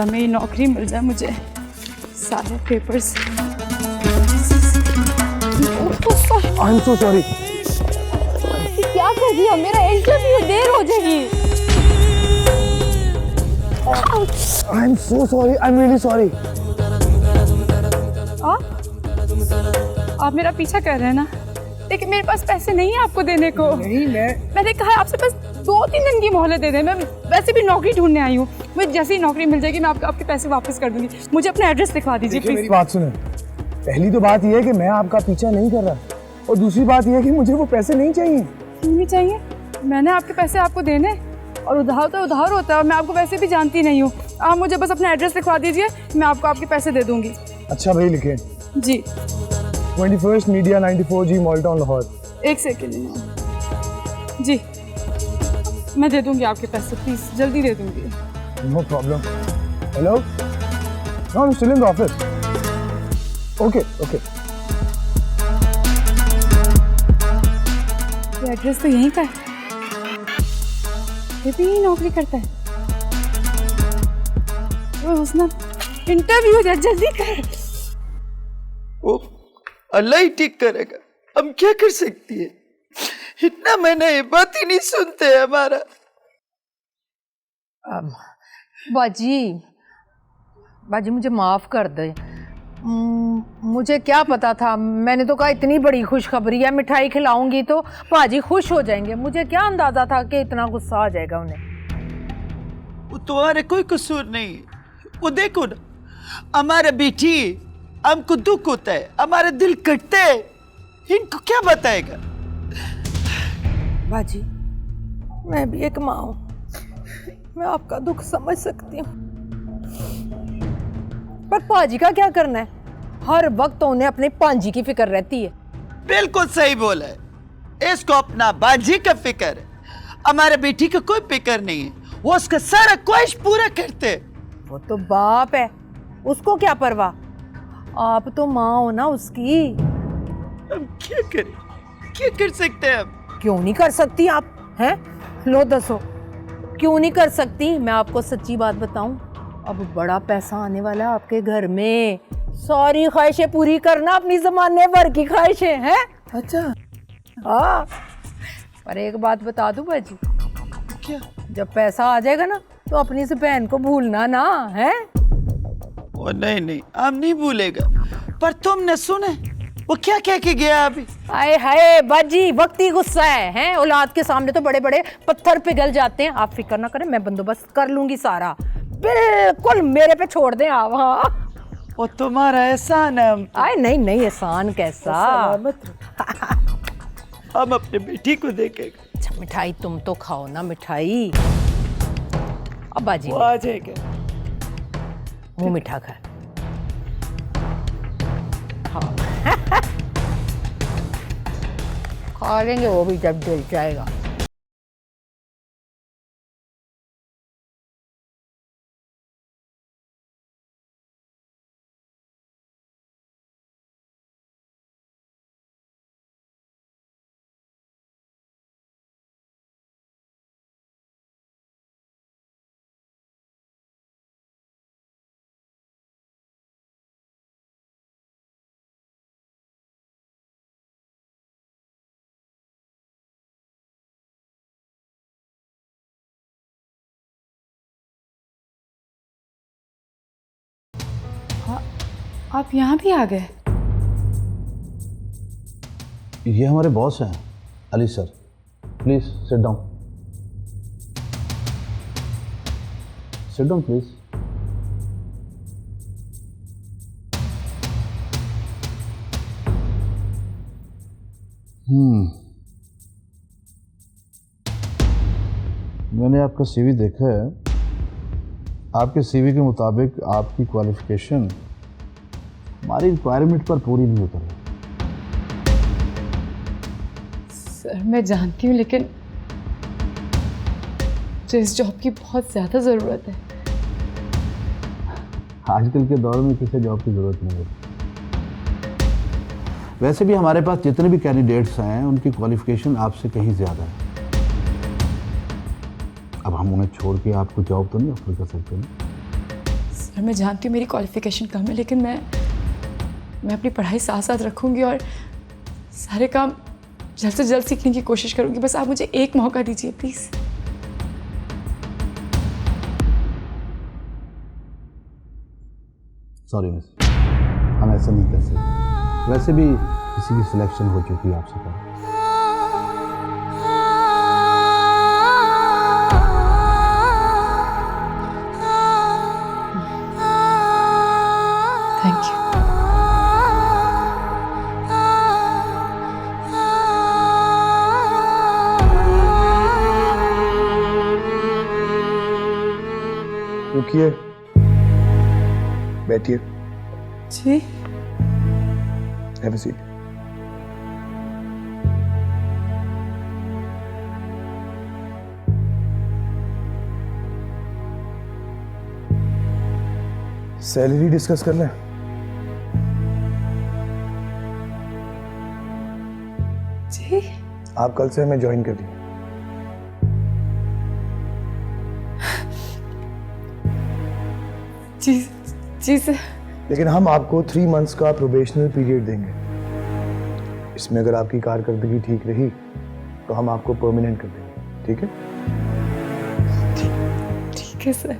अल्लाह मेरी नौकरी मिल जाए मुझे, सारे papers. I am so sorry. क्या कर दिया? मेरा इंटरव्यू देर हो जाएगी। I am so sorry, I am really sorry. आप मेरा पीछा कर रहे हैं ना, लेकिन मेरे पास पैसे नहीं है आपको देने को। नहीं, मैंने कहा आपसे बस 2-3 दिन की मोहलत दे दें। मैं वैसे भी नौकरी ढूंढने आई हूँ, मुझे जैसे ही नौकरी मिल जाएगी मैं आपके पैसे वापस कर दूंगी। मुझे अपना एड्रेस लिखवा दीजिए देखिए, प्लीज। मेरी बात सुने। पहली तो बात यह है कि मैं आपका पीछा नहीं कर रहा, और दूसरी बात यह है कि मुझे वो पैसे नहीं चाहिए। क्यों नहीं चाहिए? मैंने आपके पैसे आपको देने, और उधार तो उधार होता है, और मैं आपको वैसे भी जानती नहीं हूँ। आप मुझे बस अपना एड्रेस लिखवा दीजिए, मैं आपको आपके पैसे दे दूंगी। अच्छा भाई, लिखे। जी। 21st media 94G Model Town Lahore. एक सेकेंड जी, मैं दे दूंगी आपके पैसे, प्लीज जल्दी दे दूंगी। No problem. Hello, no I am still in the office. Okay okay. ये एड्रेस तो यहीं का है, ये भी यहीं नौकरी करता है। वो हुस्ना, इंटरव्यू है, जल्दी कर। वो अल्लाह ही ठीक करेगा, हम क्या कर सकती है। इतना मैंने ये बात ही नहीं सुनते हमारा। बाजी मुझे माफ़ कर दे। मुझे क्या पता था, मैंने तो कहा इतनी बड़ी खुशखबरी है, मिठाई खिलाऊंगी तो बाजी खुश हो जाएंगे। मुझे क्या अंदाज़ा था कि इतना गुस्सा आ जाएगा उन्हें। वो तुम्हारे कोई कसूर नहीं। वो देखो ना, हमारे बेटी, हमको दुख होता है, हमारे दिल कटते हैं, इनको क्या बताएगा। बाजी, मैं भी एक माँ हूँ, मैं आपका दुख समझ सकती हूँ, पर पाजी का क्या करना है? हर वक्त तो उन्हें अपने पांजी की फिक्र रहती है। बिल्कुल सही बोला है, इसको अपना बाजी का फिक्र है, हमारे बेटी का कोई फिक्र नहीं है। वो उसका सारा ख्वाहिश पूरा करते। वो तो बाप है, उसको क्या परवाह। आप तो माँ हो ना उसकी। हम क्या करें, क्या कर सकते हैं हम? क्यों नहीं कर सकती आप हैं? लो दसो, क्यों नहीं कर सकती? मैं आपको सच्ची बात बताऊं, अब बड़ा पैसा आने वाला है आपके घर में। सारी ख्वाहिशें पूरी करना, अपनी जमाने भर की ख्वाहिशें हैं। अच्छा, हाँ, पर एक बात बता दूं बाजी, क्या? जब पैसा आ जाएगा ना तो अपनी इस बहन को भूलना ना है। ओ नहीं नहीं, हम नहीं भूलेगा। पर तुमने सुने वो क्या कह के गया अभी? आए हाय बाजी, वक्ती गुस्सा है? औलाद के सामने तो बड़े बड़े पत्थर पिघल जाते हैं। आप फिक्र ना करें, मैं बंदोबस्त कर लूंगी सारा, बिल्कुल मेरे पे छोड़ दें आप। हाँ, वो तुम्हारा एहसान है। हम आए नहीं नहीं, एहसान कैसा। हम अपने बेटी को देखेंगे। अच्छा, मिठाई तुम तो खाओ ना मिठाई। अब बाजी वो आ जाएगा। मुंह मीठा खा। हाँ खा लेंगे वो भी जब दिल जाएगा। आप यहाँ भी आ गए? ये हमारे बॉस हैं, Ali sir. Please sit down. Sit down please. मैंने आपका सीवी देखा है। आपके सीवी के मुताबिक आपकी क्वालिफिकेशन हमारी रिक्वायरमेंट पर पूरी नहीं उतर रही। सर मैं जानती हूँ, लेकिन मुझे इस जॉब की बहुत ज़्यादा ज़रूरत है। आजकल के दौर में किसी जॉब की ज़रूरत नहीं है। वैसे भी हमारे पास जितने भी कैंडिडेट्स हैं उनकी क्वालिफिकेशन आपसे कहीं ज़्यादा है। अब हम उन्हें छोड़ के आपको जॉब तो नहीं ऑफर कर सकते ना। और मैं जानती हूँ मेरी क्वालिफिकेशन कम है, लेकिन मैं अपनी पढ़ाई साथ साथ रखूँगी और सारे काम जल्द से जल्द सीखने की कोशिश करूँगी। बस आप मुझे एक मौका दीजिए प्लीज़। सॉरी मिस, हम ऐसा नहीं कर सकते। वैसे भी किसी की सिलेक्शन हो चुकी है आपसे पहले। Thank you. रुकिए, बैठिए। जी have a seat. Salary discuss कर लें। जी आप कल से हमें ज्वाइन कर दिए। जी जी सर। लेकिन हम आपको 3 मंथ्स का प्रोबेशनल पीरियड देंगे। इसमें अगर आपकी कारकर्दगी ठीक रही तो हम आपको परमानेंट कर देंगे, ठीक है? ठीक है सर,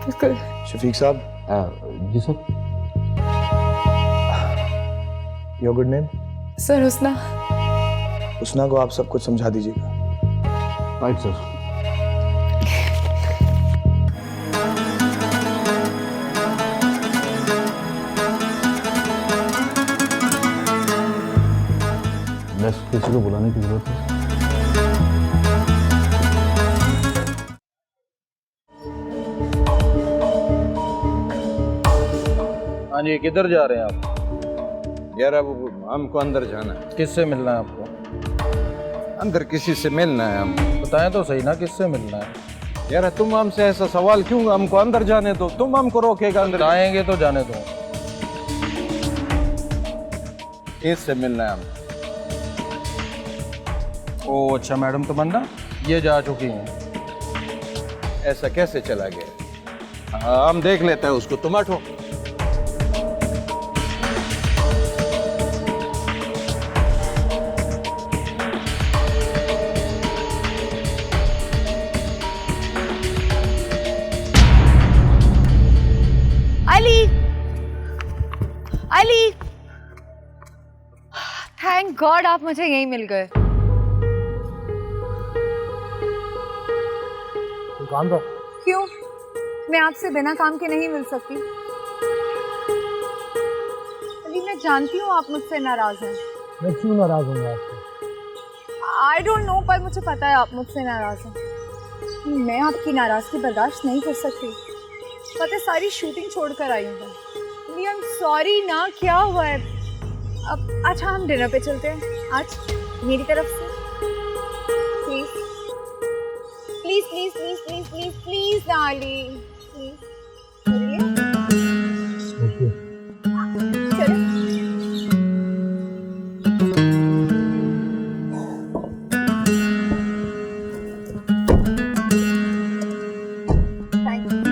बिल्कुल। शफीक साहब, जी sir. Your good name? Sir Husna. Husna को आप सब कुछ समझा दीजिएगा। Right sir. नेक्स्ट किसी को बुलाने की जरूरत है? हाँ जी, किधर जा रहे हैं आप? यार अब हमको अंदर जाना है। किससे मिलना है आपको? अंदर किसी से मिलना है हम। बताएं तो सही ना, किससे मिलना है? यार तुम हमसे ऐसा सवाल क्यों? हमको अंदर जाने दो, तुम हमको रोकेगा अंदर? जाएंगे तो जाने दो। किससे मिलना है हम? ओ अच्छा, मैडम तमन्ना ये जा चुकी हैं। ऐसा कैसे चला गया? हाँ, हम देख लेते हैं उसको, तुम हटो। अली, अली, थैंक गॉड आप मुझे यहीं मिल गए। दुकान पर क्यों? मैं आपसे बिना काम के नहीं मिल सकती। अली मैं जानती हूँ आप मुझसे नाराज हैं। मैं क्यों नाराज हूँ आपसे? आई डोंट नो, पर मुझे पता है आप मुझसे नाराज हैं। मैं आपकी नाराजगी बर्दाश्त नहीं कर सकती। पता है सारी शूटिंग छोड़कर आई हूँ। आई एम सॉरी ना, क्या हुआ है? अब अच्छा हम डिनर पे चलते हैं आज मेरी तरफ से। Please please please please please please please darling, please मेरे लिए। चलो। Thank you.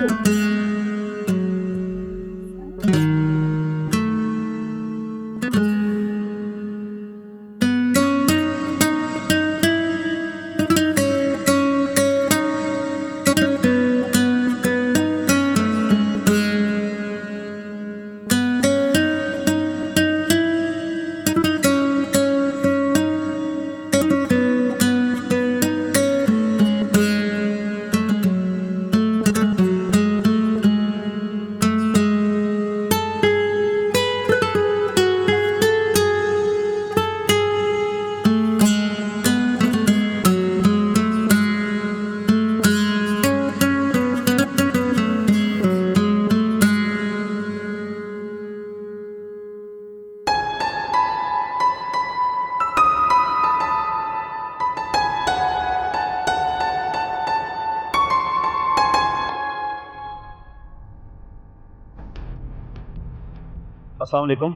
अस्सलाम वालेकुम।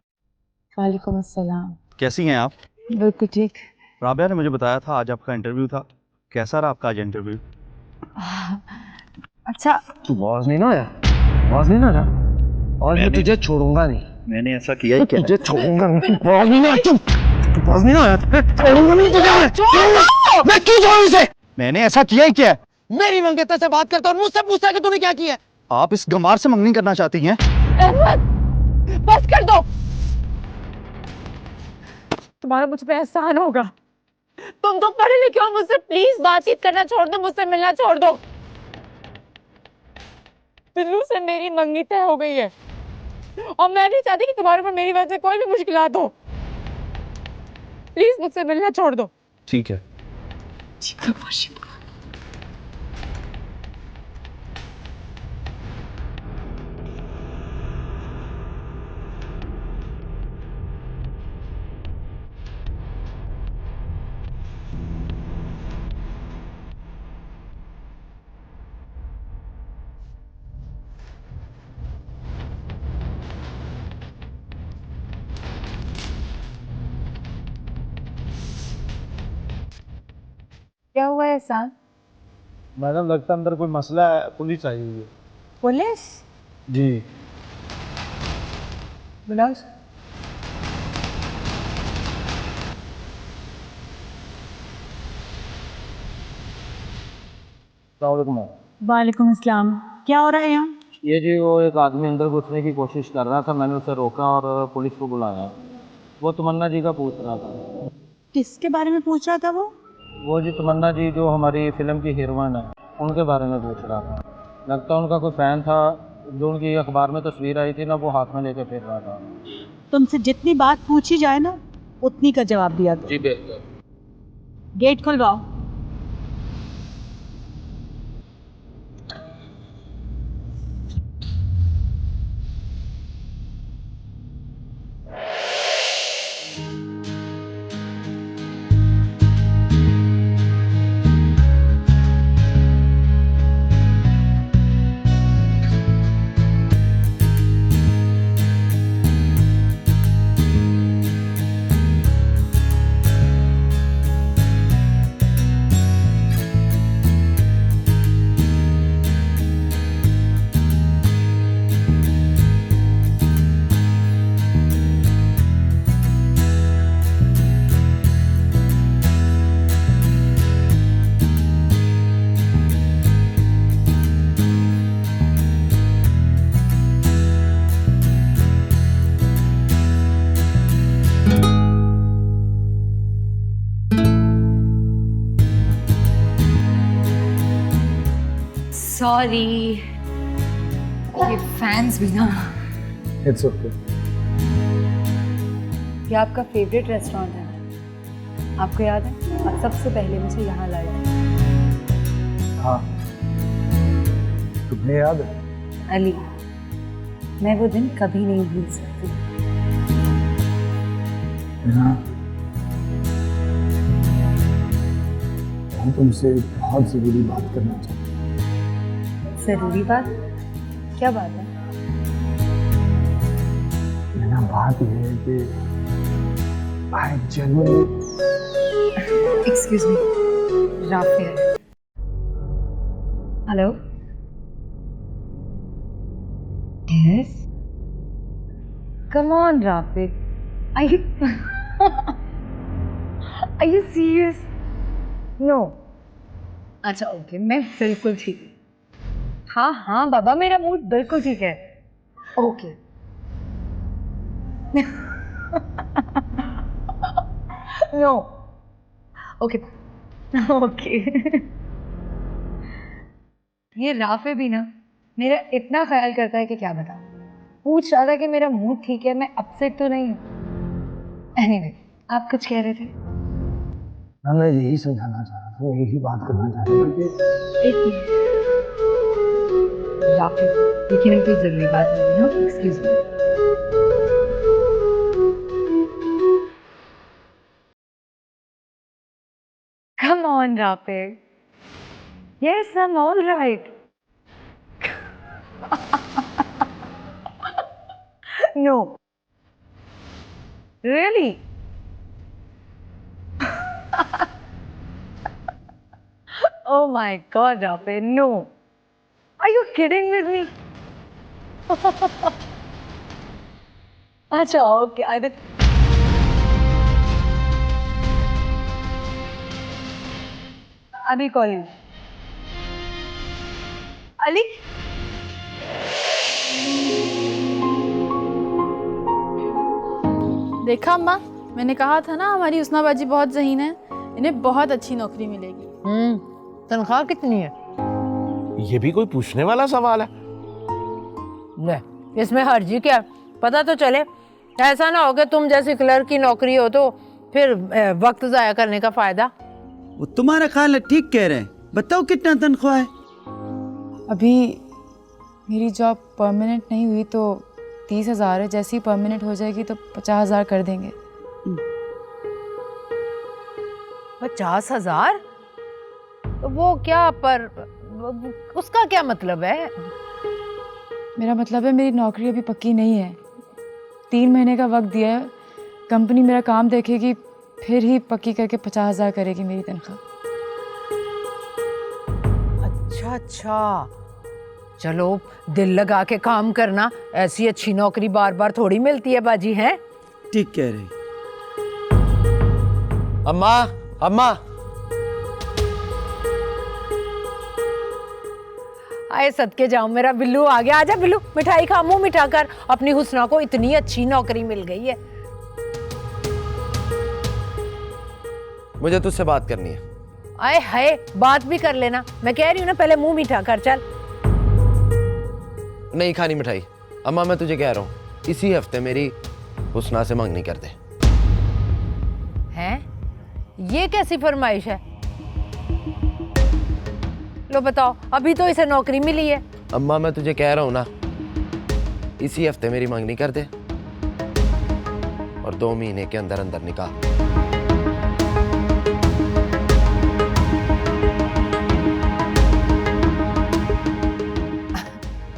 वालेकुम अस्सलाम। कैसी हैं आप? बिल्कुल ठीक। राबिया ने मुझे बताया था आज आपका इंटरव्यू था। कैसा रहा आपका आज इंटरव्यू? अच्छा आवाज नहीं ना आया? आवाज नहीं ना आया? और मैं तुझे छोड़ूंगा नहीं। मैंने ऐसा किया ही क्या? तुझे छोड़ूंगा नहीं। बाज नहीं आया तू। तू बाज नहीं आया। छोड़ूंगा नहीं तुझे मैं क्यों छोड़ूं इसे? मैंने ऐसा किया ही क्या? मेरी मंगेतर से बात करता और मुझसे पूछता है कि तूने क्या किया है। आप इस गमार से मंगनी करना चाहती हैं? बस कर दो। तुम्हारा मुझ पे एहसान होगा। तुम तो पढ़े लिखे हो, मुझसे प्लीज बातचीत करना छोड़ दो, मुझसे मिलना छोड़ दो। बिल्लू से मेरी मंगनी तय हो गई है और मैं नहीं चाहती कि तुम्हारे ऊपर मेरी वजह से कोई भी मुश्किलात हो। प्लीज मुझसे मिलना छोड़ दो। ठीक है। क्या हुआ है एहसान? मैडम लगता है अंदर कोई मसला है, पुलिस आई हुई है। पुलिस? जी। बुलाओ। वालेकुम अस्सलाम। क्या हो रहा है यहाँ? ये जी वो एक आदमी अंदर घुसने की कोशिश कर रहा था, मैंने उसे रोका और पुलिस को बुलाया। वो तमन्ना जी का पूछ रहा था। किसके बारे में पूछ रहा था वो? वो जी तमन्ना जी जो हमारी फिल्म की हीरोइन है, उनके बारे में पूछ रहा था। लगता है उनका कोई फ़ैन था, जो उनकी अखबार में तस्वीर आई थी ना, वो हाथ में लेके फिर रहा था। तुमसे जितनी बात पूछी जाए ना उतनी का जवाब दिया करो। जी बेहतर। गेट खुलवाओ। सॉरी, ये फैंस भी ना। It's okay. ये आपका फेवरेट रेस्टोरेंट है, आपको याद है? आप सबसे पहले मुझे यहाँ लाए थे। हाँ, तुम्हें याद है? अली, मैं वो दिन कभी नहीं भूल सकती। मैं तुमसे बहुत ज़रूरी बात करना चाहता हूँ। जरूरी बात? क्या बात है? मेरा बात यह है कि I genuinely. Excuse me, Rafi है। Hello? Yes? Come on Rafi, are you serious? No. अच्छा ओके, मैं बिल्कुल ठीक हूँ। हाँ हाँ बाबा, मेरा मूड बिल्कुल ठीक है। ओके। नो। Okay okay. ये राफे भी ना मेरा इतना ख्याल करता है कि क्या बताऊं। पूछ रहा था कि मेरा मूड ठीक है, मैं अपसेट तो नहीं हूँ। एनीवे, आप कुछ कह रहे थे? मैं यही समझाना चाह रहा था, यही बात करना चाह रहा था कि एक मिनट राफे, लेकिन कोई जरूरी बात नहीं है। Excuse me. Come on, Rafiq. Yes, I'm all right. No. Really? Oh my God, Rafiq, no. Are you kidding with me? अच्छा ओके अरे अभी कॉल अली देखा अम्मा, मैंने कहा था ना हमारी हुस्ना बाजी बहुत ज़हीन है, इन्हें बहुत अच्छी नौकरी मिलेगी। तनख्वाह कितनी है? ये भी कोई पूछने वाला सवाल है? ले, इसमें हर्जी क्या, पता तो चले। ऐसा ना हो कि तुम जैसी क्लर्क की नौकरी हो तो फिर वक्त ज़ाया करने का फायदा। वो तुम्हारा ख्याल है, ठीक कह रहे हैं। बताओ कितना तनख्वाह है? अभी मेरी जॉब परमानेंट नहीं हुई तो 30,000 है, जैसे ही परमानेंट हो जाएगी तो 50,000 कर देंगे। 50,000? तो वो क्या, पर उसका क्या मतलब है? मेरा मतलब है मेरी नौकरी अभी पक्की नहीं है, 3 महीने का वक्त दिया है। कंपनी मेरा काम देखेगी फिर ही पक्की करके 50,000 करेगी मेरी तनख्वाह। अच्छा, चलो दिल लगा के काम करना, ऐसी अच्छी नौकरी बार बार थोड़ी मिलती है बाजी है। ठीक कह रही। अम्मा, अम्मा, आए सदके जाऊं, मेरा बिल्लू आ गया। आजा बिल्लू, मिठाई खा, मुंह मिठा कर। अपनी हुस्ना को इतनी अच्छी नौकरी मिल गई है। मुझे तुझसे बात करनी है। आए हाय, बात भी कर लेना। मैं कह रही हूँ ना, पहले मुंह मीठा कर। चल। नहीं खानी मिठाई। अम्मा मैं तुझे कह रहा हूँ, इसी हफ्ते मेरी हुस्ना से मंगनी कर दे। हैं? ये कैसी फरमाइश है? लो बताओ, अभी तो इसे नौकरी मिली है। अम्मा मैं तुझे कह रहा हूँ ना, इसी हफ्ते मेरी मंगनी कर दे और 2 महीने के अंदर अंदर निकाह।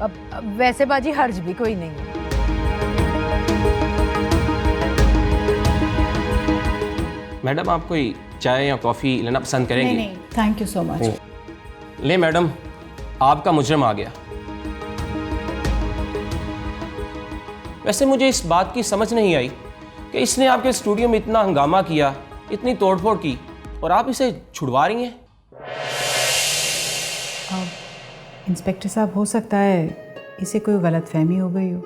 अब वैसे बाजी हर्ज भी कोई नहीं है। मैडम आप कोई चाय या कॉफ़ी लेना पसंद करेंगी? नहीं, थैंक यू सो मच। ले मैडम, आपका मुजरम आ गया। वैसे मुझे इस बात की समझ नहीं आई कि इसने आपके स्टूडियो में इतना हंगामा किया, इतनी तोड़फोड़ की, और आप इसे छुड़वा रही हैं। इंस्पेक्टर साहब, हो सकता है इसे कोई गलतफहमी हो गई हो,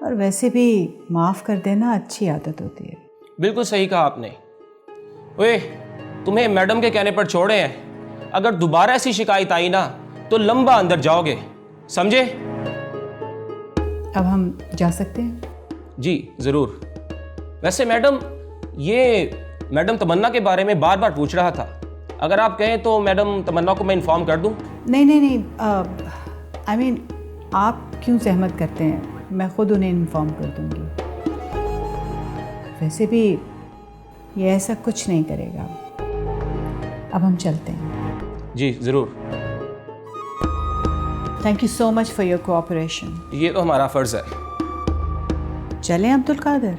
और वैसे भी माफ़ कर देना अच्छी आदत होती है। बिल्कुल सही कहा आपने। ओए, तुम्हें मैडम के कहने पर छोड़े हैं, अगर दोबारा ऐसी शिकायत आई ना तो लंबा अंदर जाओगे, समझे? अब हम जा सकते हैं? जी ज़रूर। वैसे मैडम, ये मैडम तमन्ना के बारे में बार बार पूछ रहा था, अगर आप कहें तो मैडम तमन्ना को मैं इन्फॉर्म कर दूं? नहीं, आई मीन आप क्यों जहमत करते हैं, मैं ख़ुद उन्हें इन्फॉर्म कर दूंगी। वैसे भी ये ऐसा कुछ नहीं करेगा। अब हम चलते हैं। जी ज़रूर। Thank you so much for your cooperation. ये तो हमारा फ़र्ज़ है। चलें अब्दुल कादिर?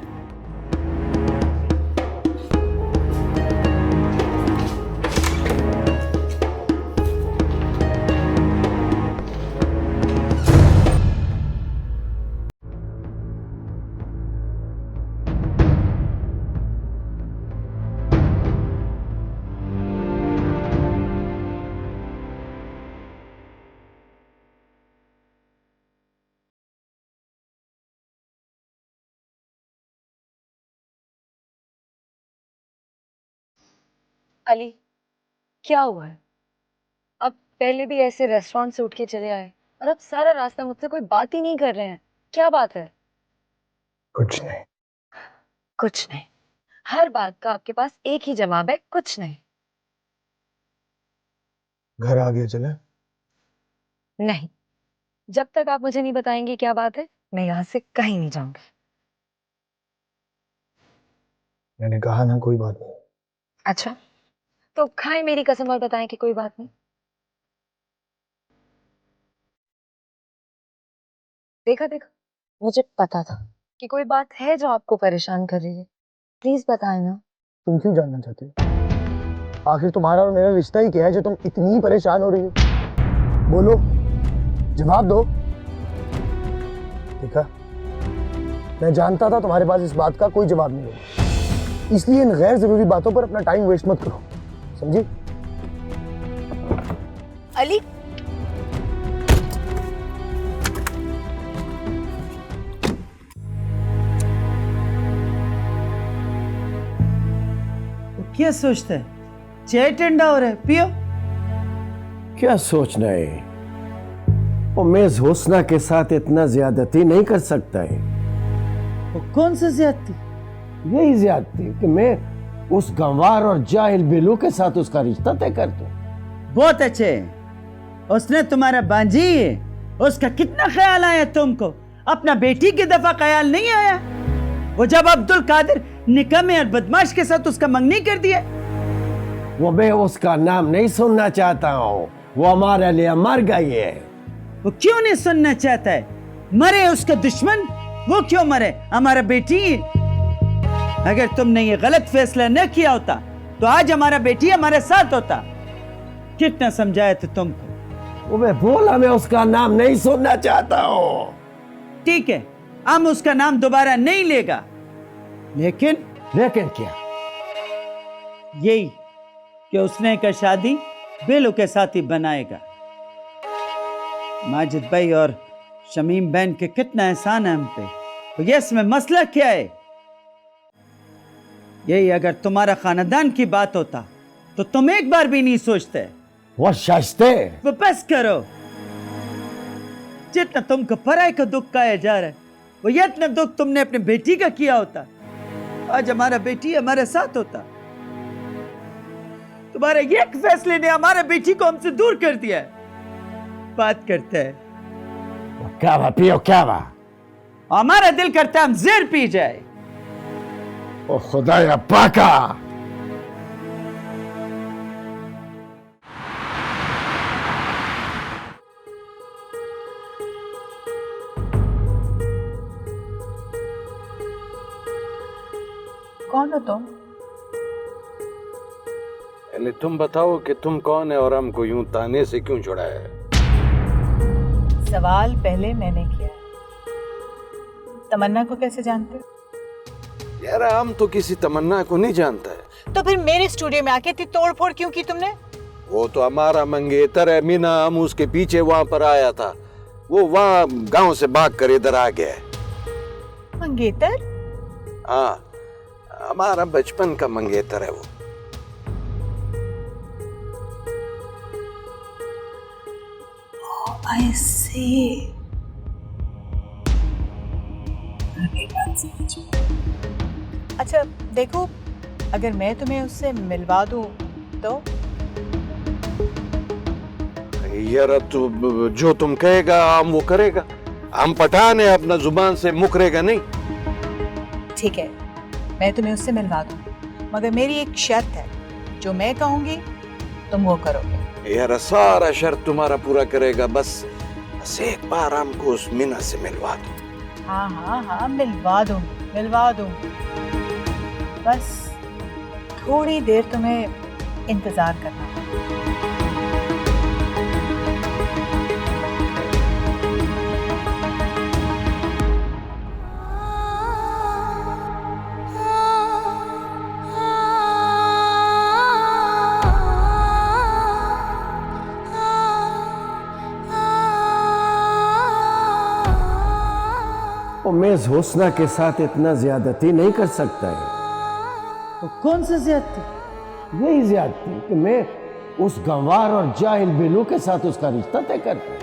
अली, क्या हुआ है? अब पहले भी ऐसे रेस्टोरेंट से उठ के चले आए और अब सारा रास्ता मुझसे कोई बात ही नहीं कर रहे हैं। क्या बात है? कुछ नहीं। कुछ नहीं? हर बात का आपके पास एक ही जवाब है, कुछ नहीं। घर आ गया चले? नहीं, जब तक आप मुझे नहीं बताएंगे क्या बात है, मैं यहाँ से कहीं नहीं जाऊंगी। मैंने कहा ना कोई बात नहीं। अच्छा, तो खाएं मेरी कसम और बताएं कि कोई बात नहीं। देखा, मुझे पता था कि कोई बात है जो आपको परेशान कर रही है। प्लीज बताएं ना। तुम क्यों जानना चाहते हो? आखिर तुम्हारा और मेरा रिश्ता ही क्या है जो तुम इतनी परेशान हो रही हो? बोलो, जवाब दो। देखा, मैं जानता था तुम्हारे पास इस बात का कोई जवाब नहीं होगा, इसलिए इन गैर जरूरी बातों पर अपना टाइम वेस्ट मत करो, समझी? अली, क्या सोचता है? चाय ठंडा हो रहा है, पियो। क्या सोचना है? वो मेज हुस्ना के साथ इतना ज्यादती नहीं कर सकता है। वो कौन सी ज्यादती? यही ज्यादती कि मैं उस गंवार और जाहिल बेलू के साथ उसका रिश्ता तय कर दूं। बहुत अच्छे। उसने तुम्हारा बांझी है, उसका कितना ख्याल आया तुमको? अपना बेटी की दफा ख्याल नहीं आया? वो जब अब्दुल कादिर निकम्मे और बदमाश के साथ उसका मंगनी कर दिया। वो मैं उसका नाम नहीं सुनना चाहता हूँ, वो हमारे लिए मर गई है। वो क्यों नहीं सुनना चाहता है? मरे उसका दुश्मन, वो क्यों मरे? हमारा बेटी। अगर तुमने ये गलत फैसला न किया होता तो आज हमारा बेटी हमारे साथ होता। कितना समझाया था तुमको? वो मैं बोला मैं उसका नाम नहीं सुनना चाहता हूँ। ठीक है, हम उसका नाम दोबारा नहीं लेगा, लेकिन क्या? यही कि उसने का शादी बेलू के साथ ही बनाएगा। माजिद भाई और शमीम बहन के कितना एहसान है हम पे। तो ये इसमें मसला क्या है? यही अगर तुम्हारा खानदान की बात होता तो तुम एक बार भी नहीं सोचते। वो शास्ते। वो बस करो। जितना तुमको पराई का दुख खाया जा रहा है, वो इतना दुख तुमने अपने बेटी का किया होता, आज हमारा बेटी हमारे साथ होता। तुम्हारे एक फैसले ने हमारे बेटी को हमसे दूर कर दिया है। बात करते हैं। क्या बा पियो, क्या बा? हमारा दिल करता है हम जहर पी जाए। ओ खुदाया पाका। कौन हो तुम? पहले तुम बताओ कि तुम कौन है और हमको यूं ताने से क्यों छुड़ाया है? सवाल पहले मैंने किया। तमन्ना को कैसे जानते हो? यार हम तो किसी तमन्ना को नहीं जानता है। तो फिर मेरे स्टूडियो में आके इतनी तोड़फोड़ क्यों की तुमने? वो तो हमारा मंगेतर है मीना, हम उसके पीछे वहां पर आया था। वो वहां गांव से भाग कर इधर आ गया है। मंगेतर? हाँ, हमारा बचपन का मंगेतर है वो। I see. अच्छा देखो, अगर मैं तुम्हें उससे मिलवा दूं तो? यार तो जो तुम कहेगा हम वो करेगा। हम पठान है, अपना जुबान से मुकरेगा नहीं। ठीक है, मैं तुम्हें उससे मिलवा दूं, मगर मेरी एक शर्त है, जो मैं कहूंगी तुम वो करोगे। यार सारा शर्त तुम्हारा पूरा करेगा, बस एक बार हमको उस मीना से मिलवा दो। हाँ हाँ हाँ, मिलवा दूंगी। बस थोड़ी देर तुम्हें इंतजार करना। वो मेज हुस्ना के साथ इतना ज्यादती नहीं कर सकता है। तो कौन सी ज्यादती? यही ज्यादती कि मैं उस गंवार और जाहिल बेलू के साथ उसका रिश्ता तय कर दूं।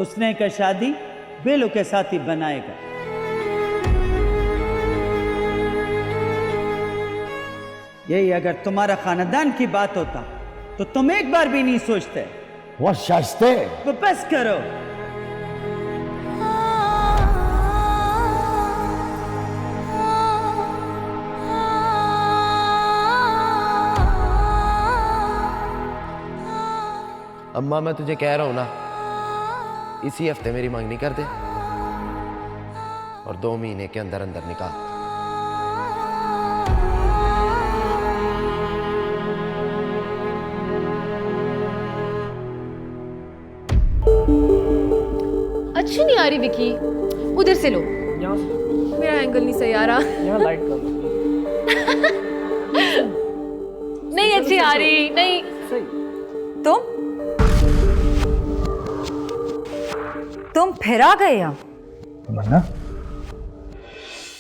उसने का शादी बेलू के साथ ही बनाएगा। यही अगर तुम्हारा खानदान की बात होता तो तुम एक बार भी नहीं सोचते। वो शास्ते। वो बस करो। अम्मा मैं तुझे कह रहा हूं ना, इसी हफ्ते मेरी मांगनी कर दे और 2 महीने के अंदर अंदर निकाह। अच्छी नहीं आ रही विकी, उधर से लो। मेरा एंगल नहीं सही आ रहा। यहाँ लाइट कर नहीं अच्छी आ रही, नहीं। तुम फिर आ गए यहाँ? तमन्ना,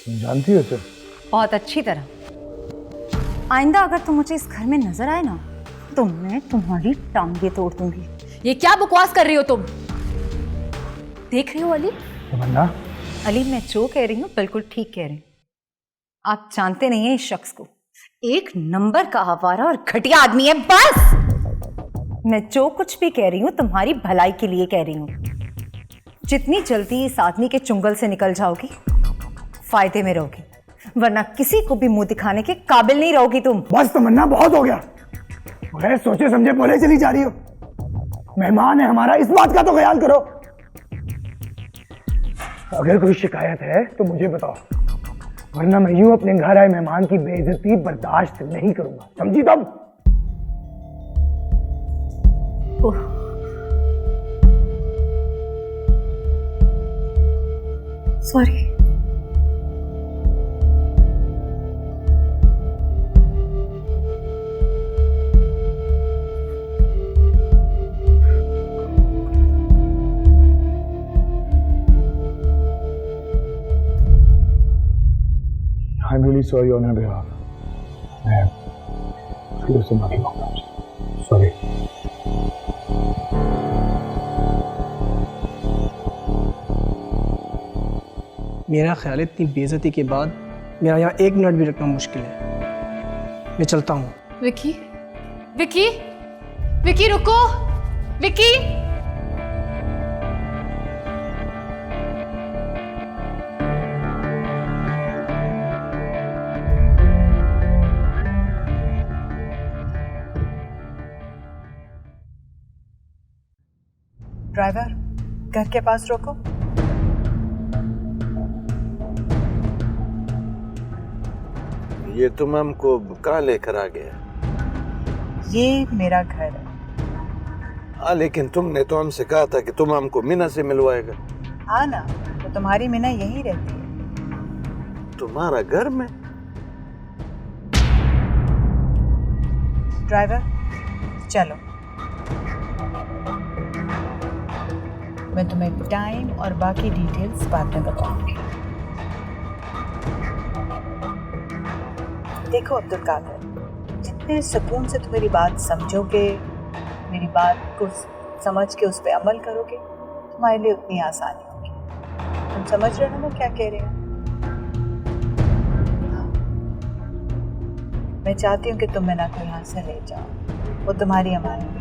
तुम जानती हो तो? बहुत अच्छी तरह। आइंदा अगर तुम मुझे इस घर में नजर आए ना तो मैं तुम्हारी टांगे तोड़ दूंगी। ये क्या बकवास कर रही हो तुम? देख रही हो अली? तमन्ना, अली मैं जो कह रही हूँ बिल्कुल ठीक कह रही हूँ। आप जानते नहीं हैं इस शख्स को, एक नंबर का आवारा और घटिया आदमी है। बस मैं जो कुछ भी कह रही हूँ तुम्हारी भलाई के लिए कह रही हूँ। जितनी जल्दी इस आदमी के चुंगल से निकल जाओगी फायदे में रहोगी, वरना किसी को भी मुंह दिखाने के काबिल नहीं रहोगी तुम। बस तमन्ना, बहुत हो गया। बगैर सोचे समझे बोले चली जा रही हो। मेहमान है हमारा, इस बात का तो ख्याल करो। अगर कोई शिकायत है तो मुझे बताओ, वरना मैं यूं अपने घर आए मेहमान की बेइज्जती बर्दाश्त नहीं करूंगा, समझी तुम? Sorry. I'm really sorry on her behalf. मैं उसकी वजह से माफी मांगता हूँ। Sorry. मेरा ख्याल है इतनी बेइज्जती के बाद मेरा यहाँ 1 मिनट भी रखना मुश्किल है। मैं चलता हूँ। विकी, विकी, विकी रुको, विकी। ड्राइवर, घर के पास रोको। ये तुम हमको कहाँ लेकर आ गया? ये मेरा घर है। हाँ, लेकिन तुमने तो हमसे कहा था कि तुम हमको मीना से मिलवाएगा। हाँ ना, तो तुम्हारी मीना यहीं रहती है। तुम्हारा घर में? ड्राइवर, चलो। मैं तुम्हें टाइम और बाकी डिटेल्स बाद में बताऊंगी। देखो अब्दुल कादिर, जितने सुकून से तुम मेरी बात समझोगे, मेरी बात को समझ के उस पर अमल करोगे, तुम्हारे लिए उतनी आसानी होगी। तुम समझ रहे हो ना मैं क्या कह रही हूँ? मैं चाहती हूँ कि तुम मीना को यहाँ से ले जाओ, वो तुम्हारी अमानत है।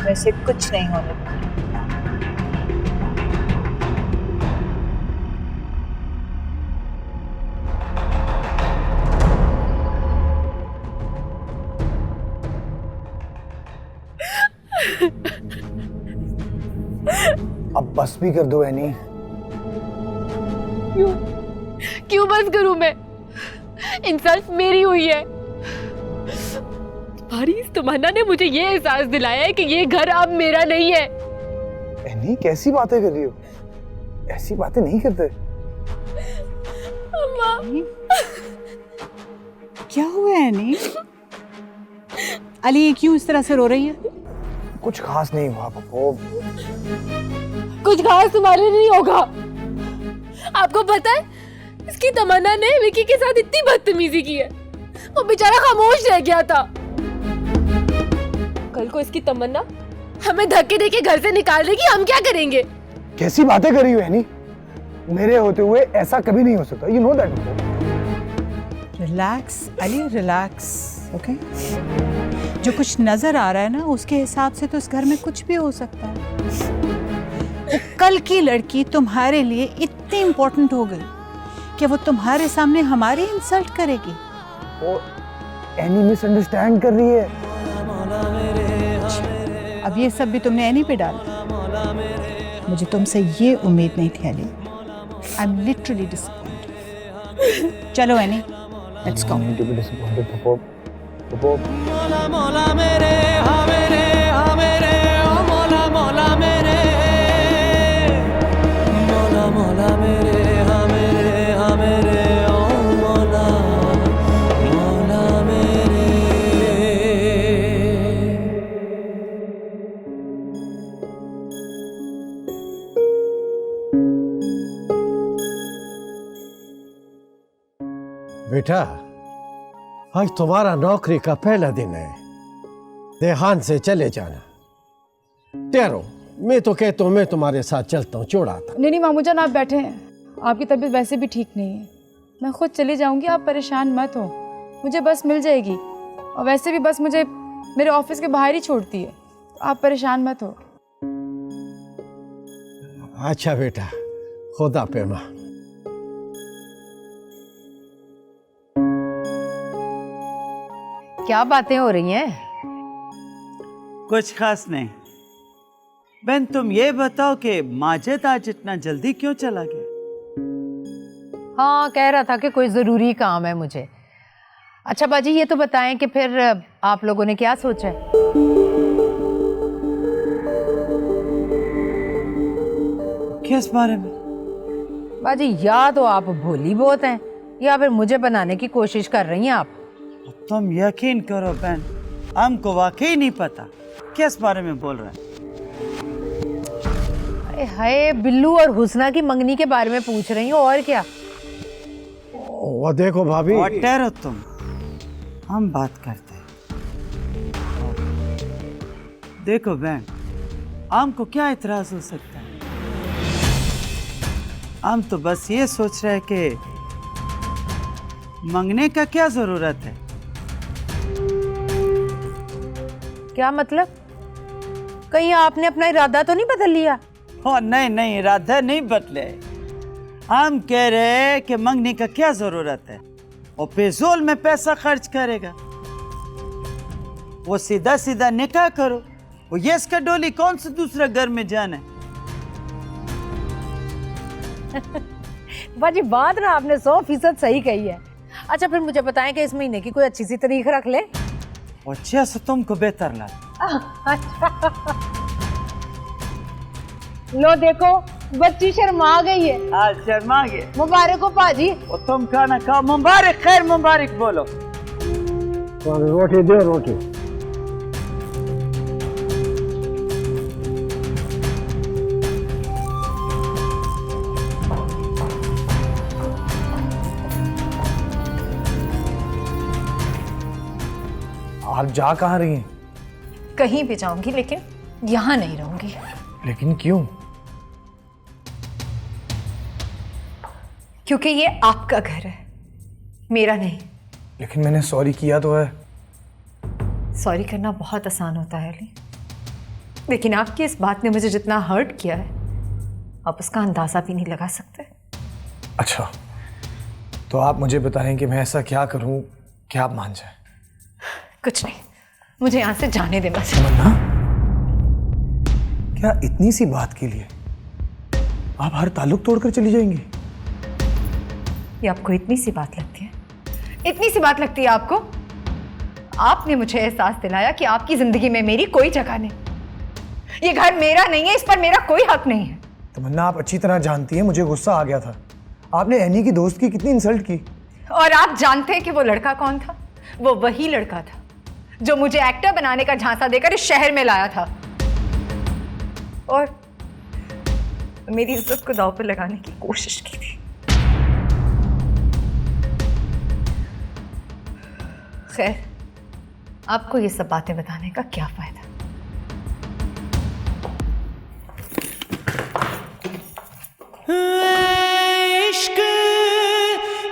वैसे कुछ नहीं होने दूंगी। अब बस भी कर दो एनी। क्यों बस करूं मैं? इंसल्ट मेरी हुई है। तुम्हारी इस तमन्ना ने मुझे ये एहसास दिलाया है कि ये घर अब मेरा नहीं है। एनी, कैसी बातें कर रही हो? ऐसी बातें नहीं करते। अम्मा, क्या हुआ है एनी? अली, क्यों इस तरह से रो रही है? कुछ खास नहीं हुआ पप्पू। कुछ खास तुम्हारे लिए नहीं होगा। आपको पता है, इसकी तमन्ना ने विकी के साथ इतनी बदतमीजी की है, वो बेचारा खामोश रह गया था। कल को इसकी तमन्ना हमें धक्के देके घर से निकाल देगी, हम क्या करेंगे? कैसी बातें कर रही हो एनी? मेरे होते हुए ऐसा कभी नहीं हो सकता। You know that. Relax Ali, relax, okay? जो कुछ नजर आ रहा है ना, उसके हिसाब से तो इस घर में कुछ भी हो सकता है। वो कल की लड़की तुम्हारे लिए इतनी इम्पोर्टेंट हो गई कि वो तुम्हारे सामने हमारी इंसल्ट करेगी। वो एनी मिसअंडरस्टैंड कर रही है। अब ये सब भी तुमने एनी पे डाल दिया। मुझे तुमसे ये उम्मीद नहीं थी Ali. I am literally disappointed. चलो एनी, लेट्स गो। मोला मोला मेरे, हा मेरे, हा मेरे, ओ मोला मोला मेरे। बेटा, आज तुम्हारा नौकरी का पहला दिन है। देहांत से चले जाना। ठहरो, मैं तो कहता हूँ मैं तुम्हारे साथ चलता हूँ, छोड़ा था। नहीं मामू जान, आप बैठे हैं, आपकी तबीयत वैसे भी ठीक नहीं है। मैं खुद चली जाऊंगी, आप परेशान मत हो, मुझे बस मिल जाएगी। और वैसे भी बस मुझे मेरे ऑफिस के बाहर ही छोड़ती है, तो आप परेशान मत हो। अच्छा बेटा, खुदा पेमा। क्या बातें हो रही हैं? कुछ खास नहीं। बहन, तुम ये बताओ कि माजिद आज इतना जल्दी क्यों चला गया? हाँ, कह रहा था कि कोई ज़रूरी काम है मुझे। अच्छा बाजी, ये तो बताएं कि फिर आप लोगों ने क्या सोचा है? किस बारे में? बाजी, या तो आप भोली बहुत हैं या फिर मुझे बनाने की कोशिश कर रही हैं आप। तुम यकीन करो बहन, हमको वाकई नहीं पता किस बारे में बोल रहा है। अरे हाय, बिल्लू और हुस्ना की मंगनी के बारे में पूछ रही हूँ, और क्या। वो देखो भाभी। और ठहरो तुम, हम बात करते हैं। देखो बहन, हमको क्या इतराज हो सकता है? हम तो बस ये सोच रहे हैं कि मंगने का क्या जरूरत है। क्या मतलब? कहीं आपने अपना इरादा तो नहीं बदल लिया? हो नहीं, इरादा नहीं बदले। हम कह रहे हैं कि मंगने का क्या जरूरत है, वो बेजोल में पैसा खर्च करेगा। वो सीधा सीधा निकाह करो। वो यस का डोली कौन से दूसरा घर में जाना है? बाजी, बात ना आपने 100% सही कही है। अच्छा फिर मुझे बताएं कि इस महीने की कोई अच्छी सी तारीख रख ले। अच्छा से तुमको बेहतर लगा। लो देखो, बच्ची शर्मा गई है। हाँ, शर्मा गई। मुबारक हो पाजी। और तुम खाना खाओ। मुबारक, खैर मुबारक बोलो। रोटी दो, रोटी। आप जा कहाँ रही हैं? कहीं भी जाऊंगी, लेकिन यहाँ नहीं रहूंगी। लेकिन क्यों? क्योंकि ये आपका घर है, मेरा नहीं। लेकिन मैंने सॉरी किया तो है। सॉरी करना बहुत आसान होता है अली, लेकिन आपकी इस बात ने मुझे जितना हर्ट किया है, आप उसका अंदाजा भी नहीं लगा सकते। अच्छा, तो आप मुझे बताएं कि मैं ऐसा क्या करूं कि आप मान जाएं? कुछ नहीं, मुझे यहाँ से जाने देना। तमन्ना, क्या इतनी सी बात के लिए आप हर ताल्लुक तोड़कर चली जाएंगी? ये आपको इतनी सी बात लगती है? इतनी सी बात लगती है आपको? आपने मुझे एहसास दिलाया कि आपकी जिंदगी में मेरी कोई जगह नहीं। ये घर मेरा नहीं है, इस पर मेरा कोई हक नहीं है। तमन्ना, आप अच्छी तरह जानती हैं मुझे गुस्सा आ गया था। आपने एनी की दोस्त की कितनी इंसल्ट की। और आप जानते हैं कि वो लड़का कौन था? वो वही लड़का था जो मुझे एक्टर बनाने का झांसा देकर इस शहर में लाया था और मेरी इज्जत को दांव पर लगाने की कोशिश की थी। खैर, आपको ये सब बातें बताने का क्या फायदा? इश्क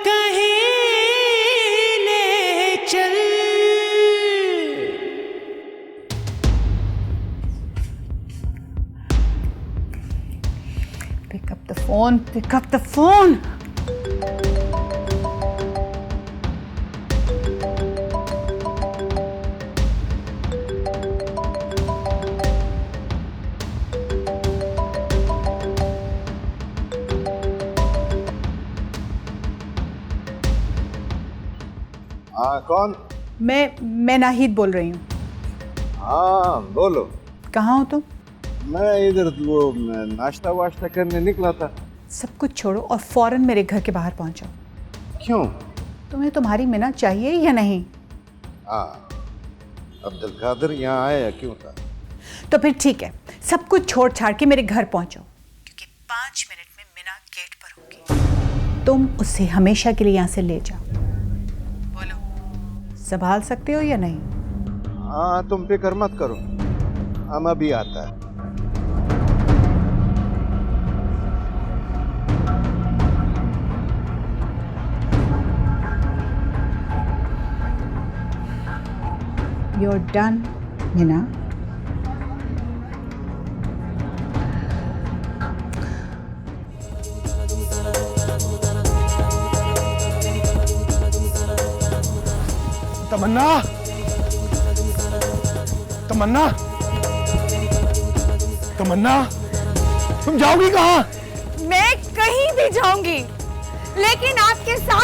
कहीं ले चल। Pick up the phone. Pick up the phone. हाँ, कौन? मैं नाहिद बोल रही हूँ। हाँ, बोलो। कहाँ हो तुम? मैं इधर वो नाश्ता वाश्ता करने निकला था। सब कुछ छोड़ो और फौरन मेरे घर के बाहर पहुँचो। क्यों? तुम्हें तुम्हारी मिना चाहिए या नहीं? हाँ, अब्दुल कादिर यहाँ आया क्यों था? तो फिर ठीक है, सब कुछ छोड़ छाड़ के मेरे घर पहुँचो, क्योंकि 5 मिनट में मिना गेट पर होगी। तुम उसे हमेशा के लिए यहाँ से ले जाओ। संभाल सकते हो या नहीं? हाँ, तुम फिक्र मत करो, हम अभी आता है। You're done, Mina. तमन्ना, तमन्ना, तमन्ना, तुम जाओगी कहाँ? मैं कहीं भी जाऊंगी, लेकिन आपके साथ